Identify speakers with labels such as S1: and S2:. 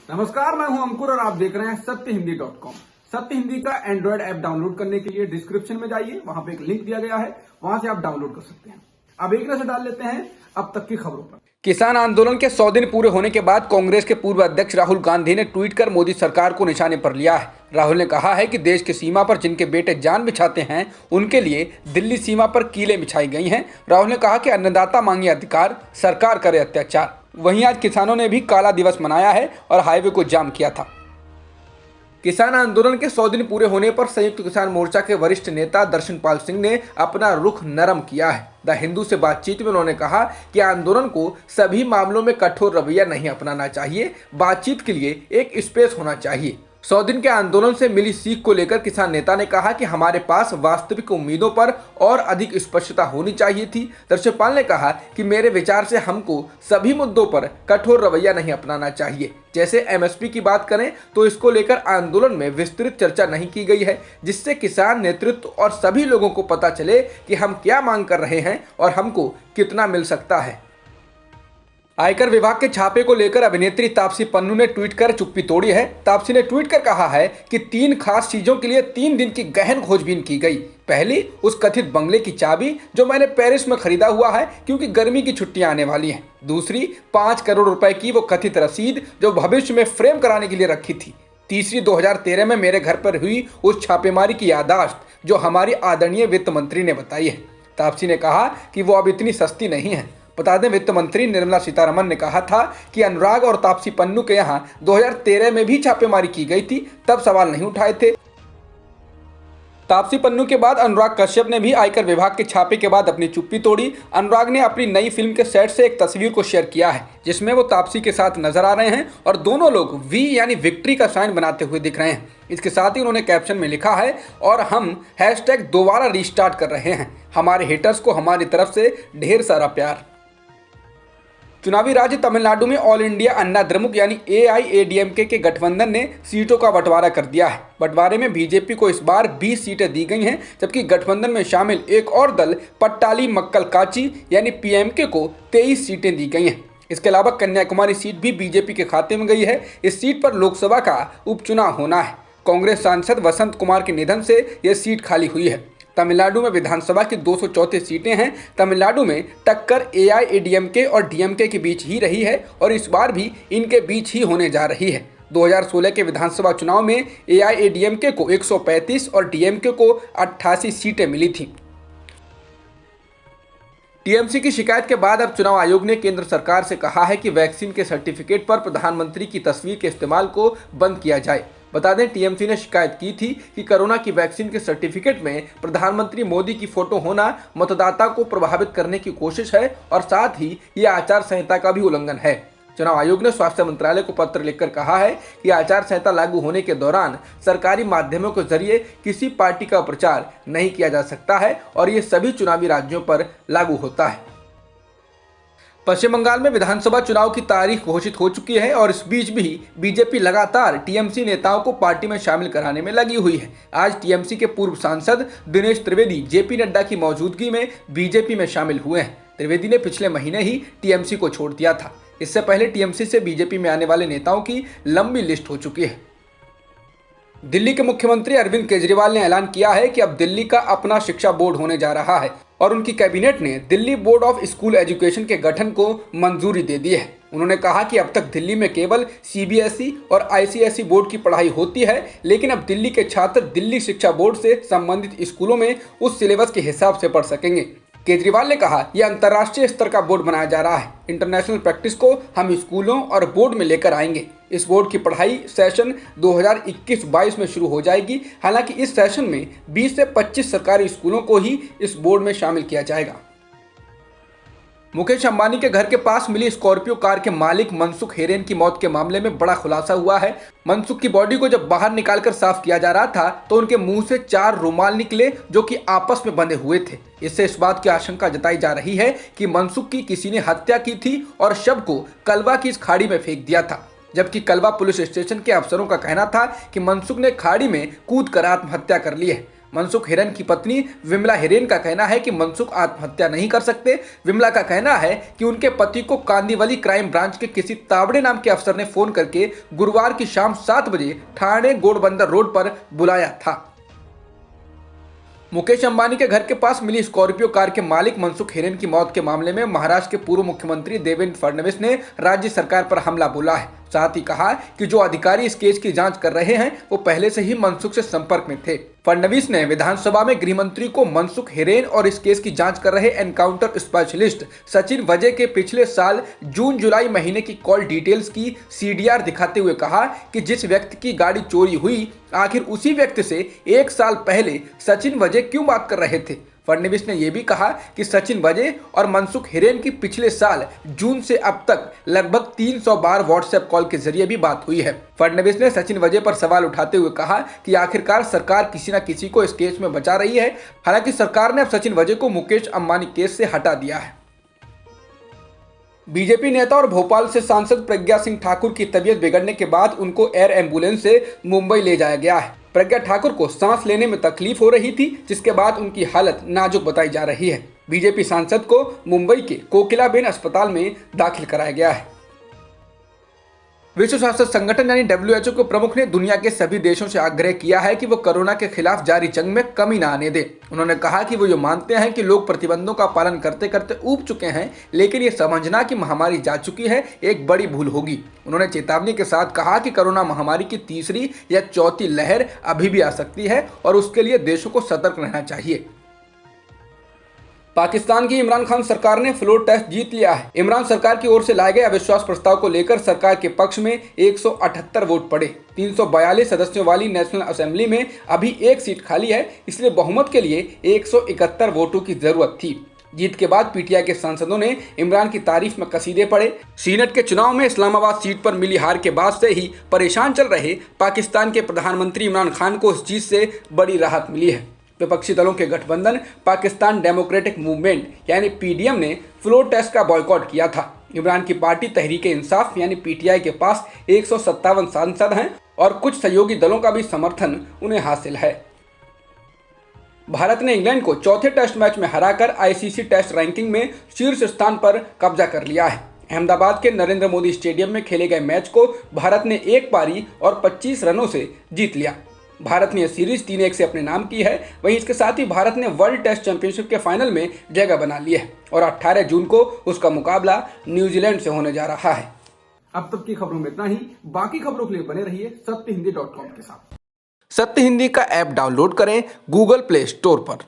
S1: नमस्कार, मैं हूं अंकुर और आप देख रहे हैं सत्यहिंदी.com। सत्य हिंदी का एंड्रॉइड ऐप डाउनलोड करने के लिए डिस्क्रिप्शन में जाइए, वहां पे एक लिंक दिया गया है, वहां से आप डाउनलोड कर सकते हैं। अब एक नजर डाल लेते हैं अब तक की खबरों पर।
S2: किसान आंदोलन के 100 दिन पूरे होने के बाद कांग्रेस के पूर्व अध्यक्ष राहुल गांधी ने ट्वीट कर मोदी सरकार को निशाने पर लिया है। राहुल ने कहा है कि देश की सीमा पर जिनके बेटे जान बिछाते हैं उनके लिए दिल्ली सीमा पर कीलें बिछाई गई हैं। राहुल ने कहा कि अन्नदाता मांगे अधिकार, सरकार करे अत्याचार। वहीं आज किसानों ने भी काला दिवस मनाया है और हाईवे को जाम किया था। किसान आंदोलन के 100 दिन पूरे होने पर संयुक्त किसान मोर्चा के वरिष्ठ नेता दर्शनपाल सिंह ने अपना रुख नरम किया है। द हिंदू से बातचीत में उन्होंने कहा कि आंदोलन को सभी मामलों में कठोर रवैया नहीं अपनाना चाहिए, बातचीत के लिए एक स्पेस होना चाहिए। 100 दिन के आंदोलन से मिली सीख को लेकर किसान नेता ने कहा कि हमारे पास वास्तविक उम्मीदों पर और अधिक स्पष्टता होनी चाहिए थी। दर्शनपाल ने कहा कि मेरे विचार से हमको सभी मुद्दों पर कठोर रवैया नहीं अपनाना चाहिए। जैसे एमएसपी की बात करें तो इसको लेकर आंदोलन में विस्तृत चर्चा नहीं की गई है, जिससे किसान नेतृत्व और सभी लोगों को पता चले कि हम क्या मांग कर रहे हैं और हमको कितना मिल सकता है। आयकर विभाग के छापे को लेकर अभिनेत्री तापसी पन्नू ने ट्वीट कर चुप्पी तोड़ी है। तापसी ने ट्वीट कर कहा है कि 3 खास चीजों के लिए 3 दिन की गहन खोजबीन की गई। पहली, उस कथित बंगले की चाबी जो मैंने पेरिस में खरीदा हुआ है क्योंकि गर्मी की छुट्टियां आने वाली हैं। दूसरी, 5 करोड़ रुपए की वो कथित रसीद जो भविष्य में फ्रेम कराने के लिए रखी थी। तीसरी, 2013 में मेरे घर पर हुई उस छापेमारी की याददाश्त जो हमारी आदरणीय वित्त मंत्री ने बताई है। तापसी ने कहा कि वो अब इतनी सस्ती नहीं है। बता दें, वित्त मंत्री निर्मला सीतारमण ने कहा था कि अनुराग और तापसी पन्नू के यहां 2013 में भी छापेमारी की गई थी, तब सवाल नहीं उठाए थे। तापसी पन्नू के बाद अनुराग कश्यप ने भी आयकर विभाग के छापे के बाद अपनी चुप्पी तोड़ी। अनुराग ने अपनी नई फिल्म के सेट से एक तस्वीर को शेयर किया है जिसमें वो तापसी के साथ नजर आ रहे हैं और दोनों लोग वी यानी विक्ट्री का साइन बनाते हुए दिख रहे हैं। इसके साथ ही उन्होंने कैप्शन में लिखा है, और हम दोबारा रीस्टार्ट कर रहे हैं। हमारे हेटर्स को हमारी तरफ से ढेर सारा प्यार। चुनावी राज्य तमिलनाडु में ऑल इंडिया अन्ना द्रमुक यानी AIADMK के गठबंधन ने सीटों का बंटवारा कर दिया है। बंटवारे में बीजेपी को इस बार 20 सीटें दी गई हैं, जबकि गठबंधन में शामिल एक और दल पट्टाली मक्कल काची यानी PMK को 23 सीटें दी गई हैं। इसके अलावा कन्याकुमारी सीट भी बीजेपी के खाते में गई है। इस सीट पर लोकसभा का उपचुनाव होना है। कांग्रेस सांसद वसंत कुमार के निधन से यह सीट खाली हुई है। तमिलनाडु में विधानसभा की 234 सीटें हैं। तमिलनाडु में टक्कर AIADMK और DMK के बीच ही रही है और इस बार भी इनके बीच ही होने जा रही है। 2016 के विधानसभा चुनाव में AIADMK को 135 और DMK को 88 सीटें मिली थीं। टीएमसी की शिकायत के बाद अब चुनाव आयोग ने केंद्र सरकार से कहा है कि वैक्सीन के सर्टिफिकेट पर प्रधानमंत्री की तस्वीर के इस्तेमाल को बंद किया जाए। बता दें, टीएमसी ने शिकायत की थी कि कोरोना की वैक्सीन के सर्टिफिकेट में प्रधानमंत्री मोदी की फोटो होना मतदाता को प्रभावित करने की कोशिश है और साथ ही ये आचार संहिता का भी उल्लंघन है। चुनाव आयोग ने स्वास्थ्य मंत्रालय को पत्र लिखकर कहा है कि आचार संहिता लागू होने के दौरान सरकारी माध्यमों के जरिए किसी पार्टी का प्रचार नहीं किया जा सकता है और ये सभी चुनावी राज्यों पर लागू होता है। पश्चिम बंगाल में विधानसभा चुनाव की तारीख घोषित हो चुकी है और इस बीच भी बीजेपी लगातार टीएमसी नेताओं को पार्टी में शामिल कराने में लगी हुई है। आज टीएमसी के पूर्व सांसद दिनेश त्रिवेदी जेपी नड्डा की मौजूदगी में बीजेपी में शामिल हुए हैं। त्रिवेदी ने पिछले महीने ही टीएमसी को छोड़ दिया था। इससे पहले टीएमसी से बीजेपी में आने वाले नेताओं की लंबी लिस्ट हो चुकी है। दिल्ली के मुख्यमंत्री अरविंद केजरीवाल ने ऐलान किया है कि अब दिल्ली का अपना शिक्षा बोर्ड होने जा रहा है और उनकी कैबिनेट ने Delhi board of school education के गठन को मंजूरी दे दी है। उन्होंने कहा कि अब तक दिल्ली में केवल CBSE और ICSE बोर्ड की पढ़ाई होती है, लेकिन अब दिल्ली के छात्र दिल्ली शिक्षा बोर्ड से संबंधित स्कूलों में उस सिलेबस के हिसाब से पढ़ सकेंगे। केजरीवाल ने कहा, यह अंतर्राष्ट्रीय स्तर का बोर्ड बनाया जा रहा है। इंटरनेशनल प्रैक्टिस को हम स्कूलों और बोर्ड में लेकर आएंगे। इस बोर्ड की पढ़ाई सेशन 2021-22 में शुरू हो जाएगी। हालांकि इस सेशन में 20 से 25 सरकारी स्कूलों को ही इस बोर्ड में शामिल किया जाएगा। मुकेश अंबानी के घर के पास मिली स्कॉर्पियो कार के मालिक मनसुख हिरेन की मौत के मामले में बड़ा खुलासा हुआ है। मनसुख की बॉडी को जब बाहर निकालकर साफ किया जा रहा था तो उनके मुंह से 4 रुमाल निकले जो कि आपस में बंधे हुए थे। इससे इस बात की आशंका जताई जा रही है कि मनसुख की किसी ने हत्या की थी और शव को कलवा की इस खाड़ी में फेंक दिया था, जबकि कलवा पुलिस स्टेशन के अफसरों का कहना था कि मनसुख ने खाड़ी में कूद कर आत्महत्या कर ली है। मनसुख हिरेन की पत्नी विमला हिरेन का कहना है कि मनसुख आत्महत्या नहीं कर सकते। विमला का कहना है कि उनके पति को कांदिवली क्राइम ब्रांच के किसी तावड़े नाम के अफसर ने फोन करके गुरुवार की शाम 7 बजे ठाणे गोड़बंदर रोड पर बुलाया था। मुकेश अंबानी के घर के पास मिली स्कॉर्पियो कार के मालिक मनसुख हिरेन की मौत के मामले में महाराष्ट्र के पूर्व मुख्यमंत्री देवेंद्र फडणवीस ने राज्य सरकार पर हमला बोला है। साथ ही कहा कि जो अधिकारी इस केस की जांच कर रहे हैं वो पहले से ही मनसुख से संपर्क में थे। फडणवीस ने विधानसभा में गृह मंत्री को मनसुख हिरेन और इस केस की जांच कर रहे एनकाउंटर स्पेशलिस्ट सचिन वजय के पिछले साल जून जुलाई महीने की कॉल डिटेल्स की सीडीआर दिखाते हुए कहा कि जिस व्यक्ति की गाड़ी चोरी हुई आखिर उसी व्यक्ति से 1 साल पहले सचिन वजय क्यों बात कर रहे थे। फडणवीस ने यह भी कहा कि सचिन वजय और मनसुख हिरेन की पिछले साल जून से अब तक लगभग 300 बार व्हाट्सएप कॉल के जरिए भी बात हुई है। फडणवीस ने सचिन वजय पर सवाल उठाते हुए कहा कि आखिरकार सरकार किसी न किसी को इस केस में बचा रही है। हालांकि सरकार ने अब सचिन वजय को मुकेश अंबानी केस से हटा दिया है। बीजेपी नेता और भोपाल से सांसद प्रज्ञा सिंह ठाकुर की तबीयत बिगड़ने के बाद उनको एयर एम्बुलेंस से मुंबई ले जाया गया है। प्रज्ञा ठाकुर को सांस लेने में तकलीफ हो रही थी, जिसके बाद उनकी हालत नाजुक बताई जा रही है। बीजेपी सांसद को मुंबई के कोकिलाबेन अस्पताल में दाखिल कराया गया है। विश्व स्वास्थ्य संगठन यानी WHO के प्रमुख ने दुनिया के सभी देशों से आग्रह किया है कि वो कोरोना के खिलाफ जारी जंग में कमी न आने दें। उन्होंने कहा कि वो ये मानते हैं कि लोग प्रतिबंधों का पालन करते करते ऊब चुके हैं, लेकिन ये समझना कि महामारी जा चुकी है एक बड़ी भूल होगी। उन्होंने चेतावनी के साथ कहा कि कोरोना महामारी की तीसरी या चौथी लहर अभी भी आ सकती है और उसके लिए देशों को सतर्क रहना चाहिए। पाकिस्तान की इमरान खान सरकार ने फ्लोर टेस्ट जीत लिया है। इमरान सरकार की ओर से लाए गए अविश्वास प्रस्ताव को लेकर सरकार के पक्ष में 178 वोट पड़े। 342 सदस्यों वाली नेशनल असेंबली में अभी एक सीट खाली है, इसलिए बहुमत के लिए 171 वोटों की जरूरत थी। जीत के बाद पीटीआई के सांसदों ने इमरान की तारीफ में कसीदे पढ़े। सीनेट के चुनाव में इस्लामाबाद सीट पर मिली हार के बाद से ही परेशान चल रहे पाकिस्तान के प्रधानमंत्री इमरान खान को इस जीत से बड़ी राहत मिली है। विपक्षी दलों के गठबंधन पाकिस्तान डेमोक्रेटिक मूवमेंट यानी पीडीएम ने फ्लोर टेस्ट का बॉयकॉट किया था। इमरान की पार्टी तहरीक इंसाफ यानी पीटीआई के पास 157 सांसद हैं और कुछ सहयोगी दलों का भी समर्थन उन्हें हासिल है। भारत ने इंग्लैंड को चौथे टेस्ट मैच में हराकर आईसीसी टेस्ट रैंकिंग में शीर्ष स्थान पर कब्जा कर लिया है। अहमदाबाद के नरेंद्र मोदी स्टेडियम में खेले गए मैच को भारत ने 1 पारी और 25 रनों से जीत लिया। भारत ने यह सीरीज 3-1 से अपने नाम की है। वहीं इसके साथ ही भारत ने वर्ल्ड टेस्ट चैंपियनशिप के फाइनल में जगह बना ली है और 18 जून को उसका मुकाबला न्यूजीलैंड से होने जा रहा है।
S1: अब तक की खबरों में इतना ही। बाकी खबरों के लिए बने रहिए सत्यहिंदी.com के साथ।
S2: सत्य हिंदी का ऐप डाउनलोड करें गूगल प्ले स्टोर पर।